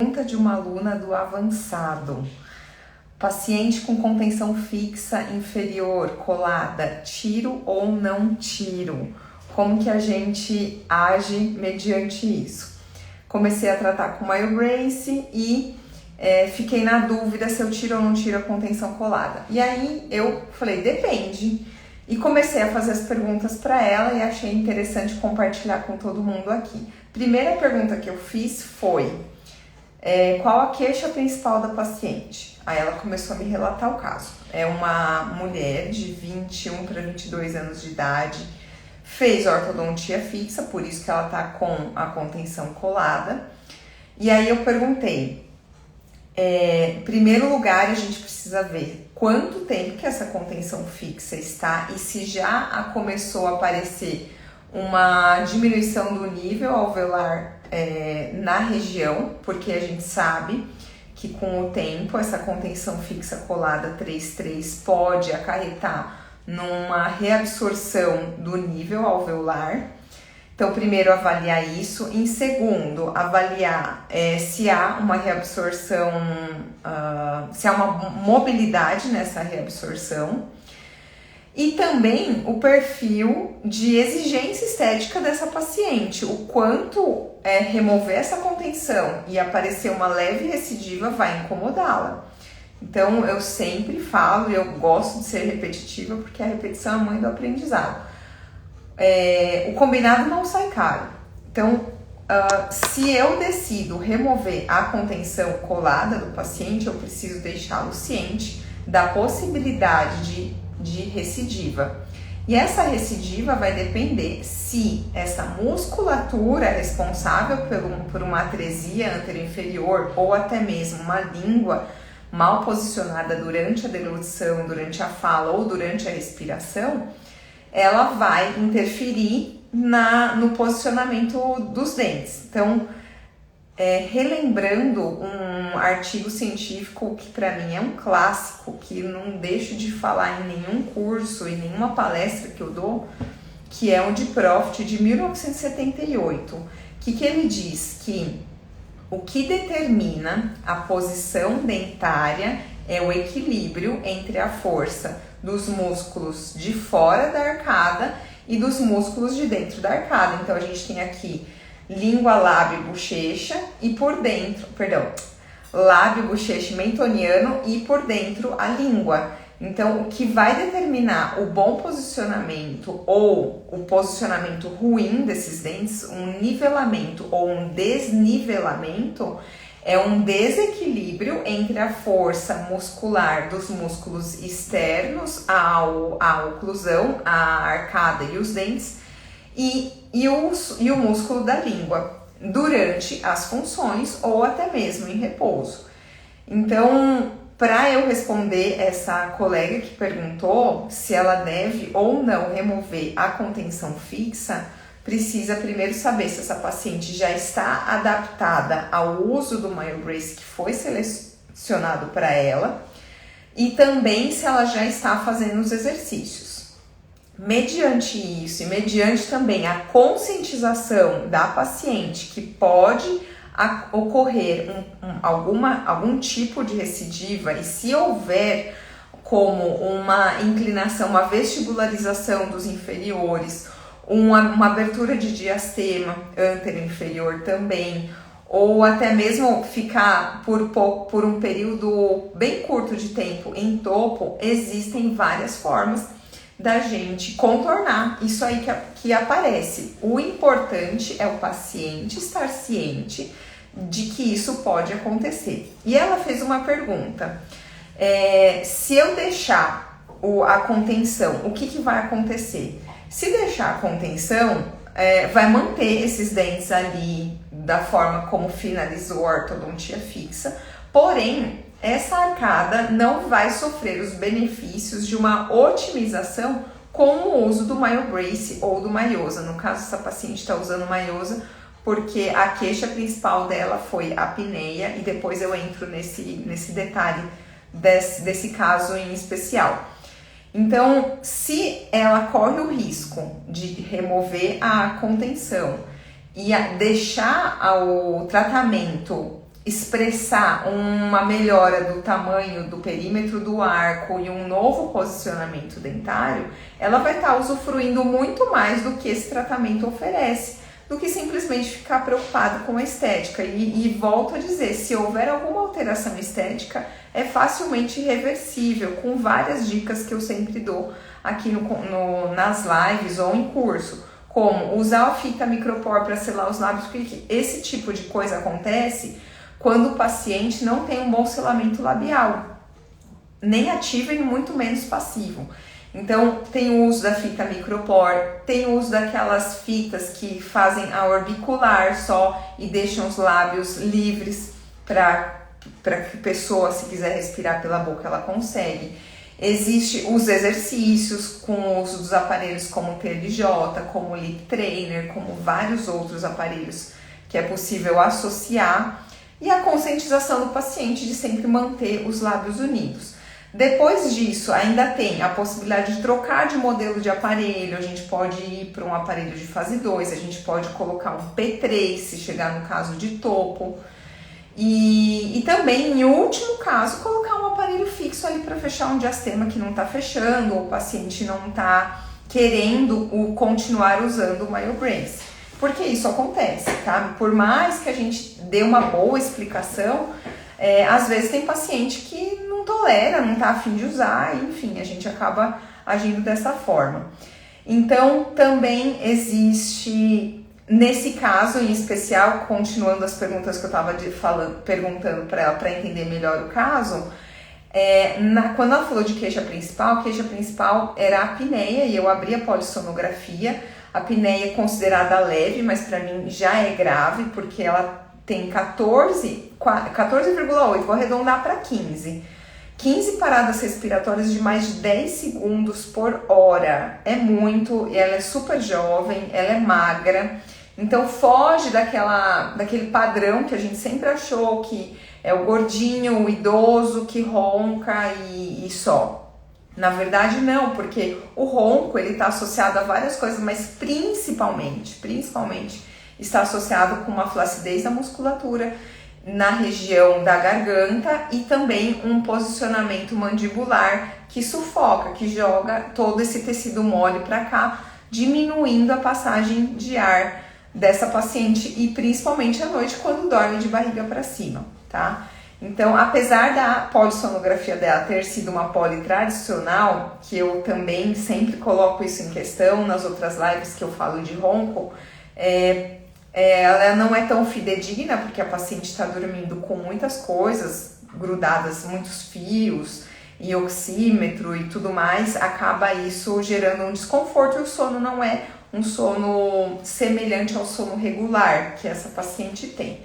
Pergunta de uma aluna do avançado. Paciente com contenção fixa inferior, colada, tiro ou não tiro? Como que a gente age mediante isso? Comecei a tratar com MyoBrace e fiquei na dúvida se eu tiro ou não tiro a contenção colada. E aí eu falei, depende. E comecei a fazer as perguntas para ela e achei interessante compartilhar com todo mundo aqui. Primeira pergunta que eu fiz foi: qual a queixa principal da paciente? Aí ela começou a me relatar o caso. É uma mulher de 21 para 22 anos de idade, fez ortodontia fixa, por isso que ela tá com a contenção colada. E aí eu perguntei, em primeiro lugar, a gente precisa ver quanto tempo que essa contenção fixa está e se já começou a aparecer uma diminuição do nível alveolar na região, porque a gente sabe que com o tempo essa contenção fixa colada 3,3 pode acarretar numa reabsorção do nível alveolar. Então, primeiro, avaliar isso. Em segundo, avaliar se há uma reabsorção, se há uma mobilidade nessa reabsorção. E também o perfil de exigência estética dessa paciente, o quanto remover essa contenção e aparecer uma leve recidiva vai incomodá-la. Então eu sempre falo, e eu gosto de ser repetitiva porque a repetição é a mãe do aprendizado. O combinado não sai caro. Então, se eu decido remover a contenção colada do paciente, eu preciso deixá-lo ciente da possibilidade de recidiva. E essa recidiva vai depender se essa musculatura responsável por uma atresia anteroinferior ou até mesmo uma língua mal posicionada durante a deglutição, durante a fala ou durante a respiração, ela vai interferir no posicionamento dos dentes. Então, relembrando um artigo científico que para mim é um clássico, que não deixo de falar em nenhum curso e nenhuma palestra que eu dou, que é o de Proft de 1978, que ele diz que o que determina a posição dentária é o equilíbrio entre a força dos músculos de fora da arcada e dos músculos de dentro da arcada. Então a gente tem aqui língua, lábio, bochecha e por dentro, lábio, bochecha, mentoniano e por dentro a língua. Então, o que vai determinar o bom posicionamento ou o posicionamento ruim desses dentes, um nivelamento ou um desnivelamento, é um desequilíbrio entre a força muscular dos músculos externos, a oclusão, a arcada e os dentes, e o músculo da língua durante as funções ou até mesmo em repouso. Então, para eu responder essa colega que perguntou se ela deve ou não remover a contenção fixa, precisa primeiro saber se essa paciente já está adaptada ao uso do MyoBrace que foi selecionado para ela e também se ela já está fazendo os exercícios. Mediante isso e mediante também a conscientização da paciente que pode ocorrer algum tipo de recidiva e se houver como uma inclinação, uma vestibularização dos inferiores, uma abertura de diastema anteroinferior também, ou até mesmo ficar por um período bem curto de tempo em topo, existem várias formas da gente contornar isso aí que aparece. O importante é o paciente estar ciente de que isso pode acontecer. E ela fez uma pergunta, se eu deixar a contenção, o que vai acontecer? Se deixar a contenção, vai manter esses dentes ali da forma como finalizou a ortodontia fixa, porém, essa arcada não vai sofrer os benefícios de uma otimização com o uso do MyoBrace ou do Miosa. No caso, essa paciente está usando Miosa porque a queixa principal dela foi a apneia e depois eu entro nesse detalhe desse caso em especial. Então, se ela corre o risco de remover a contenção e deixar o tratamento expressar uma melhora do tamanho do perímetro do arco e um novo posicionamento dentário, ela vai estar usufruindo muito mais do que esse tratamento oferece, do que simplesmente ficar preocupado com a estética. E volto a dizer, se houver alguma alteração estética, é facilmente reversível, com várias dicas que eu sempre dou aqui nas lives ou em curso, como usar a fita micropor para selar os lábios, porque esse tipo de coisa acontece quando o paciente não tem um bom selamento labial, nem ativo e muito menos passivo. Então, tem o uso da fita micropor, tem o uso daquelas fitas que fazem a orbicular só e deixam os lábios livres para que a pessoa, se quiser respirar pela boca, ela consegue. Existem os exercícios com o uso dos aparelhos como o TLJ, como o Lip Trainer, como vários outros aparelhos que é possível associar. E a conscientização do paciente de sempre manter os lábios unidos. Depois disso, ainda tem a possibilidade de trocar de modelo de aparelho. A gente pode ir para um aparelho de fase 2, a gente pode colocar um P3, se chegar no caso de topo. E também, em último caso, colocar um aparelho fixo ali para fechar um diastema que não está fechando, ou o paciente não está querendo continuar usando o MyoBrace. Porque isso acontece, tá? Por mais que a gente dê uma boa explicação, às vezes tem paciente que não tolera, não tá afim de usar, enfim, a gente acaba agindo dessa forma. Então, também existe, nesse caso em especial, continuando as perguntas que eu estava perguntando para ela, para entender melhor o caso, quando ela falou de queixa principal, a queixa principal era a apneia, e eu abri a polissonografia. A apneia é considerada leve, mas para mim já é grave, porque ela tem 14,8, vou arredondar para 15. 15 paradas respiratórias de mais de 10 segundos por hora. É muito, ela é super jovem, ela é magra, então foge daquele padrão que a gente sempre achou, que é o gordinho, o idoso que ronca e só. Na verdade não, porque o ronco ele está associado a várias coisas, mas principalmente está associado com uma flacidez da musculatura na região da garganta e também um posicionamento mandibular que sufoca, que joga todo esse tecido mole para cá, diminuindo a passagem de ar dessa paciente e principalmente à noite quando dorme de barriga para cima, tá? Então, apesar da polissonografia dela ter sido uma poli tradicional, que eu também sempre coloco isso em questão nas outras lives que eu falo de ronco, ela não é tão fidedigna, porque a paciente está dormindo com muitas coisas grudadas, muitos fios, e oxímetro e tudo mais, acaba isso gerando um desconforto e o sono não é um sono semelhante ao sono regular que essa paciente tem.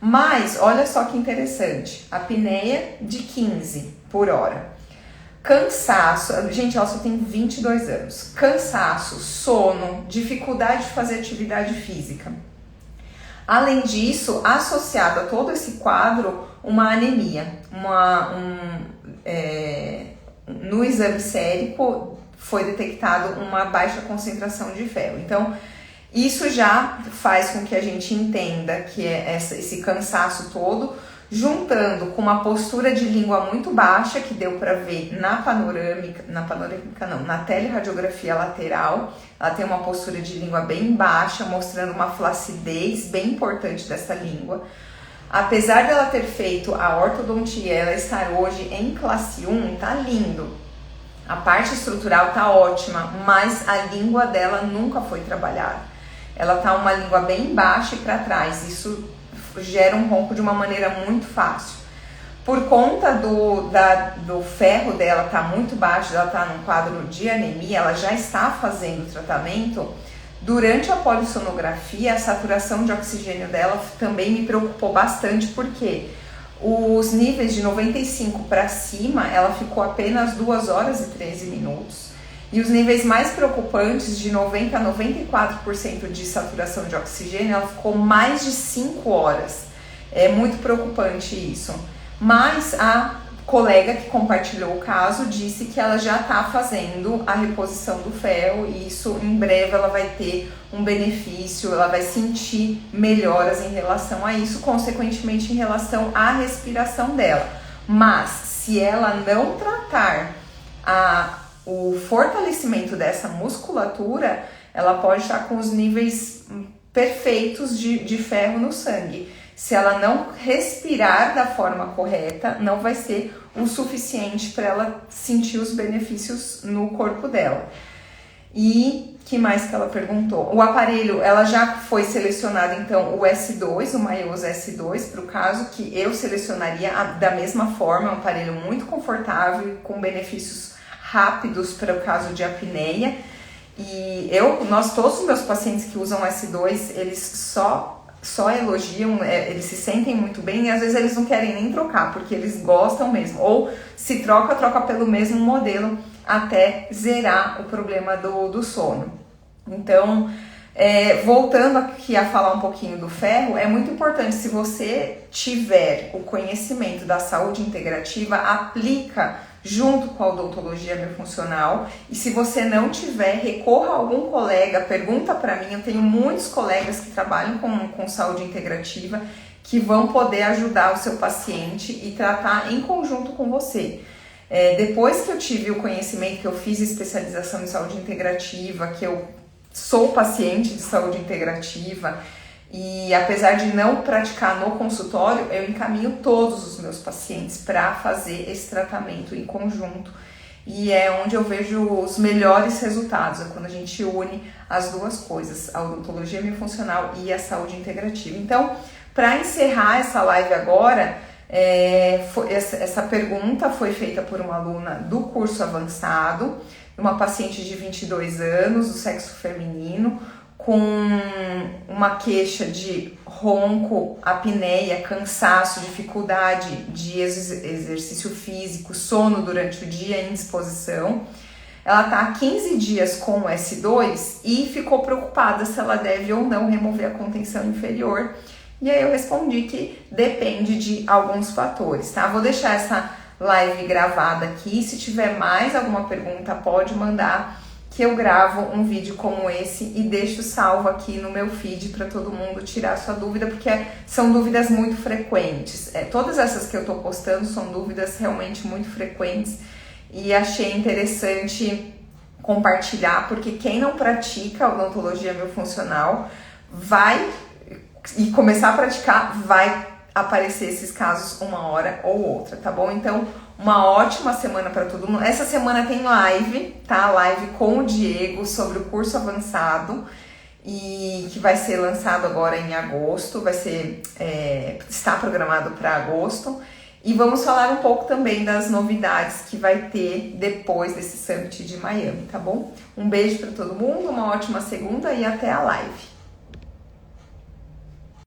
Mas, olha só que interessante, apneia de 15 por hora, cansaço, gente, ela só tem 22 anos, cansaço, sono, dificuldade de fazer atividade física. Além disso, associado a todo esse quadro, uma anemia, no exame sérico foi detectado uma baixa concentração de ferro. Então, isso já faz com que a gente entenda que é esse cansaço todo, juntando com uma postura de língua muito baixa, que deu para ver na teleradiografia lateral. Ela tem uma postura de língua bem baixa, mostrando uma flacidez bem importante dessa língua. Apesar dela ter feito a ortodontia, ela estar hoje em classe 1, tá lindo. A parte estrutural tá ótima, mas a língua dela nunca foi trabalhada. Ela tá uma língua bem baixa e para trás, isso gera um ronco de uma maneira muito fácil. Por conta do ferro dela tá muito baixo, ela tá num quadro de anemia, ela já está fazendo o tratamento. Durante a polissonografia, a saturação de oxigênio dela também me preocupou bastante, porque os níveis de 95 para cima, ela ficou apenas 2 horas e 13 minutos. E os níveis mais preocupantes, de 90% a 94% de saturação de oxigênio, ela ficou mais de 5 horas. É muito preocupante isso. Mas a colega que compartilhou o caso disse que ela já está fazendo a reposição do ferro e isso em breve ela vai ter um benefício, ela vai sentir melhoras em relação a isso, consequentemente em relação à respiração dela. Mas se ela não tratar o fortalecimento dessa musculatura, ela pode estar com os níveis perfeitos de ferro no sangue. Se ela não respirar da forma correta, não vai ser o suficiente para ela sentir os benefícios no corpo dela. E que mais que ela perguntou? O aparelho, ela já foi selecionada então o S2, o Maios S2, para o caso que eu selecionaria da mesma forma, um aparelho muito confortável, com benefícios rápidos para o caso de apneia. E todos os meus pacientes que usam S2, eles só elogiam, eles se sentem muito bem e às vezes eles não querem nem trocar, porque eles gostam mesmo. Ou se troca pelo mesmo modelo até zerar o problema do sono. Então, voltando aqui a falar um pouquinho do ferro, é muito importante, se você tiver o conhecimento da saúde integrativa, aplica junto com a odontologia miofuncional, e se você não tiver, recorra a algum colega, pergunta para mim, eu tenho muitos colegas que trabalham com saúde integrativa, que vão poder ajudar o seu paciente e tratar em conjunto com você. Depois que eu tive o conhecimento, que eu fiz especialização em saúde integrativa, que eu sou paciente de saúde integrativa, e apesar de não praticar no consultório, eu encaminho todos os meus pacientes para fazer esse tratamento em conjunto. E é onde eu vejo os melhores resultados, é quando a gente une as duas coisas, a odontologia miofuncional e a saúde integrativa. Então, para encerrar essa live agora, essa pergunta foi feita por uma aluna do curso avançado, uma paciente de 22 anos, do sexo feminino, com uma queixa de ronco, apneia, cansaço, dificuldade de exercício físico, sono durante o dia, indisposição. Ela está há 15 dias com o S2 e ficou preocupada se ela deve ou não remover a contenção inferior. E aí eu respondi que depende de alguns fatores, tá? Vou deixar essa live gravada aqui. Se tiver mais alguma pergunta, pode mandar, que eu gravo um vídeo como esse e deixo salvo aqui no meu feed para todo mundo tirar sua dúvida, porque são dúvidas muito frequentes. Todas essas que eu tô postando são dúvidas realmente muito frequentes e achei interessante compartilhar, porque quem não pratica odontologia miofuncional vai e começar a praticar, vai aparecer esses casos uma hora ou outra, tá bom? Então, uma ótima semana para todo mundo. Essa semana tem live, tá? Live com o Diego sobre o curso avançado, e que vai ser lançado agora em agosto, está programado para agosto. E vamos falar um pouco também das novidades que vai ter depois desse Summit de Miami, tá bom? Um beijo para todo mundo, uma ótima segunda e até a live.